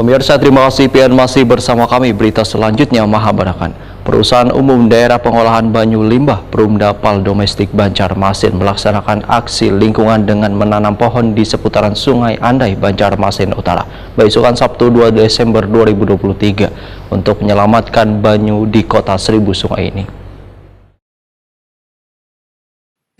Pemirsa, terima kasih pian masih bersama kami. Berita selanjutnya Mahabarakan. Perusahaan Umum Daerah Pengolahan Banyu Limbah Perumdapal Domestik Banjarmasin melaksanakan aksi lingkungan dengan menanam pohon di seputaran Sungai Andai, Banjarmasin Utara, besokan Sabtu 2 Desember 2023 untuk menyelamatkan banyu di kota Seribu Sungai ini.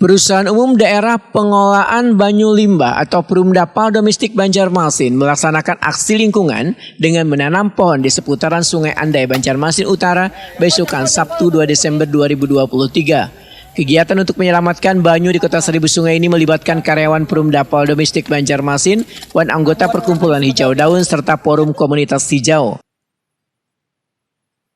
Perusahaan Umum Daerah Pengolahan Banyu Limbah atau Perumdapal Domestik Banjarmasin melaksanakan aksi lingkungan dengan menanam pohon di seputaran Sungai Andai, Banjarmasin Utara besokan Sabtu 2 Desember 2023. Kegiatan untuk menyelamatkan banyu di kota Seribu Sungai ini melibatkan karyawan Perumdapal Domestik Banjarmasin dan anggota Perkumpulan Hijau Daun serta Forum Komunitas Hijau.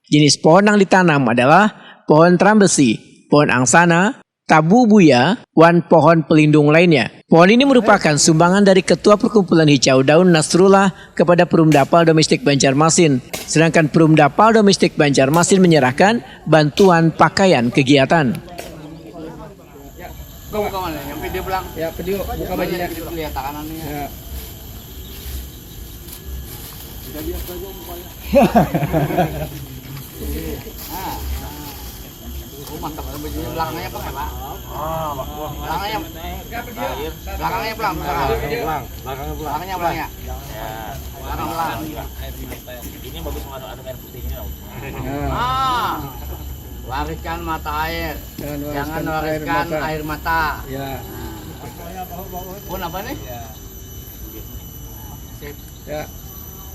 Jenis pohon yang ditanam adalah pohon trambesi, pohon angsana, tabu buya, dan pohon pelindung lainnya. Pohon ini merupakan sumbangan dari Ketua Perkumpulan Hijau Daun Nasrullah kepada Perumdapal Domestik Banjarmasin. Sedangkan Perumdapal Domestik Banjarmasin menyerahkan bantuan pakaian kegiatan. Buka mana? Yang video bilang. Ya, video buka bajunya. Lihat tangannya. Ya. Sudah biasa aja mukanya. Mantap, bajunya belakangnya apa, Pak? Belakangnya pelang. Belakangnya pelang ya. Belakang pelang. Ini bagus banget, ada air putihnya. Wariskan mata air. Jangan wariskan air mata. Ya. Pun apa nih? Ya.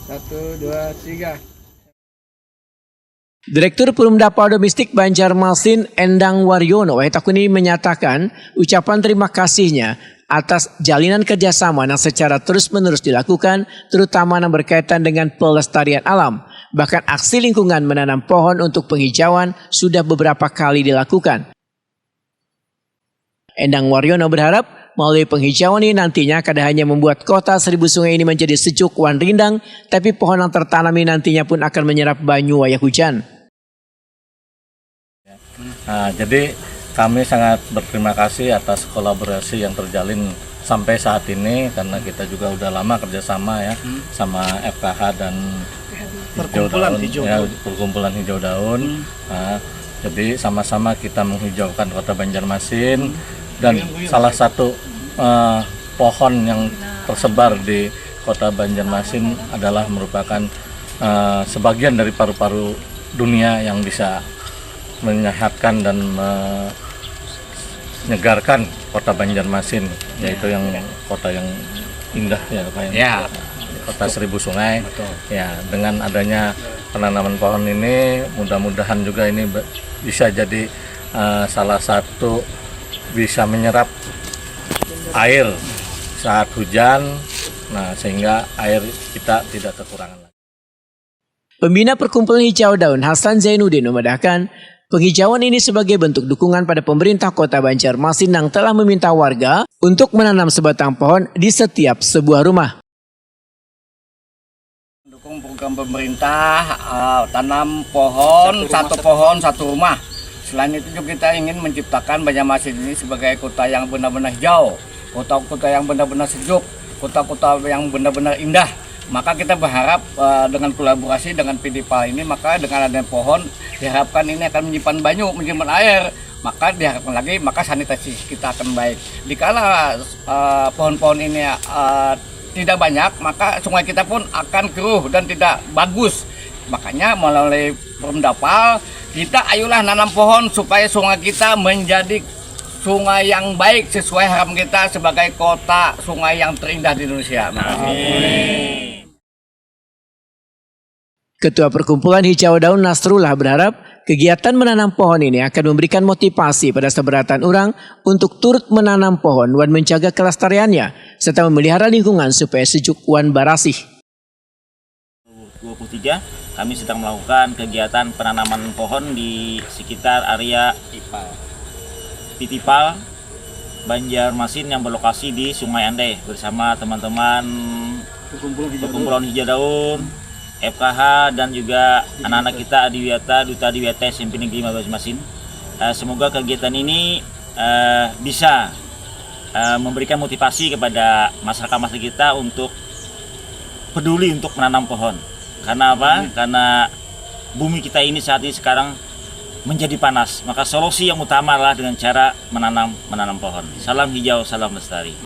1, 2, 3. Direktur Perumdapal Domestik Banjarmasin Endang Waryono Wahitakuni menyatakan ucapan terima kasihnya atas jalinan kerjasama yang secara terus-menerus dilakukan, terutama yang berkaitan dengan pelestarian alam. Bahkan aksi lingkungan menanam pohon untuk penghijauan sudah beberapa kali dilakukan. Endang Waryono berharap melalui penghijauan ini nantinya kada hanya membuat kota Seribu Sungai ini menjadi sejuk wan rindang, tapi pohon yang tertanam ini nantinya pun akan menyerap banyu wayah hujan. Nah, jadi kami sangat berterima kasih atas kolaborasi yang terjalin sampai saat ini, karena kita juga udah lama kerjasama ya sama FKH dan Perkumpulan Hijau Daun. Nah, jadi sama-sama kita menghijaukan kota Banjarmasin. Dan salah satu pohon yang tersebar di kota Banjarmasin adalah merupakan sebagian dari paru-paru dunia yang bisa menyehatkan dan menyegarkan kota Banjarmasin, yaitu yang kota yang indah ya Pak ya. Kota Seribu Sungai. Betul. Ya, dengan adanya penanaman pohon ini mudah-mudahan juga ini bisa jadi salah satu bisa menyerap air saat hujan, nah sehingga air kita tidak kekurangan. Pembina Perkumpulan Hijau Daun Hasan Zainuddin memedahkan penghijauan ini sebagai bentuk dukungan pada pemerintah kota Banjarmasin yang telah meminta warga untuk menanam sebatang pohon di setiap sebuah rumah. Dukung program pemerintah tanam pohon, satu pohon satu rumah. Selain itu juga kita ingin menciptakan Banjarmasin ini sebagai kota yang benar-benar hijau, kota-kota yang benar-benar sejuk, kota-kota yang benar-benar indah. Maka kita berharap dengan kolaborasi dengan PDPAL ini, maka dengan adanya pohon diharapkan ini akan menyimpan banyu, menyimpan air. Maka diharapkan lagi, maka sanitasi kita akan baik. Dikala pohon-pohon ini tidak banyak, maka sungai kita pun akan keruh dan tidak bagus. Makanya melalui Perumdapal, kita ayolah nanam pohon supaya sungai kita menjadi sungai yang baik sesuai harapan kita sebagai kota sungai yang terindah di Indonesia. Amin. Ketua Perkumpulan Hijau Daun Nasrullah berharap kegiatan menanam pohon ini akan memberikan motivasi pada seberatan orang untuk turut menanam pohon dan menjaga kelestariannya serta memelihara lingkungan supaya sejuk wan barasih. 23 kami sedang melakukan kegiatan penanaman pohon di sekitar area Pitipal Banjarmasin yang berlokasi di Sungai Andai bersama teman-teman Perkumpulan Hijau Daun, FKH dan juga anak-anak kita Adiwiyata, Duta Adiwiyata SMP Negeri Banjarmasin. Semoga kegiatan ini bisa memberikan motivasi kepada masyarakat kita untuk peduli untuk menanam pohon. Karena apa? Karena bumi kita ini saat ini sekarang menjadi panas. Maka solusi yang utama adalah dengan cara menanam pohon. Salam hijau, salam lestari.